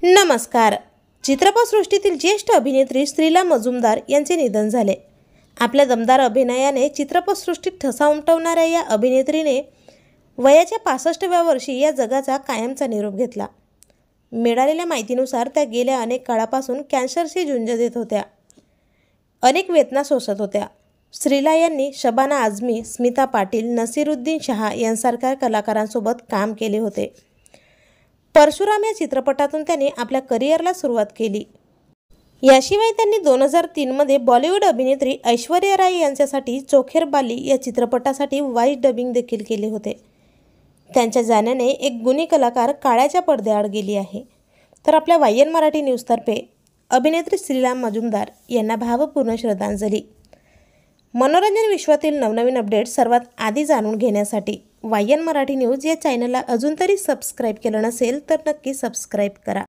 नमस्कार. चित्रपटसृष्टीतील ज्येष्ठ अभिनेत्री श्रीला मजुमदार यांचे निधन झाले. आपल्या दमदार अभिनयाने चित्रपटसृष्टीत ठसा उमटवणाऱ्या या अभिनेत्रीने वयाच्या 65व्या वर्षी या जगाचा कायमचा निरोप घेतला. मिळालेल्या माहितीनुसार त्या गेल्या अनेक काळापासून कॅन्सरशी झुंज देत होत्या. अनेक वेदना सोसत होत्या. श्रीला यांनी शबाना आझमी, स्मिता पाटील, नसीरुद्दीन शाह यांसारख्या कलाकारांसोबत काम केले होते. परशुराम या चित्रपटातून त्यांनी आपल्या करिअरला सुरुवात केली. याशिवाय त्यांनी 2003मध्ये बॉलिवूड अभिनेत्री ऐश्वर्या राय यांच्यासाठी चोखेर बाली या चित्रपटासाठी व्हॉइस डबिंग देखील केले होते. त्यांच्या जाण्याने एक गुणी कलाकार काळाच्या पडद्याआड गेली आहे. तर आपल्या वायन मराठी न्यूजतर्फे अभिनेत्री श्रीला मजुमदार यांना भावपूर्ण श्रद्धांजली. मनोरंजन विश्वातील नवनवीन अपडेट्स सर्वात आधी जाणून घेण्यासाठी वायन मराठी न्यूज या चॅनलला अजून तरी सबस्क्राईब केलं नसेल तर नक्की सबस्क्राईब करा.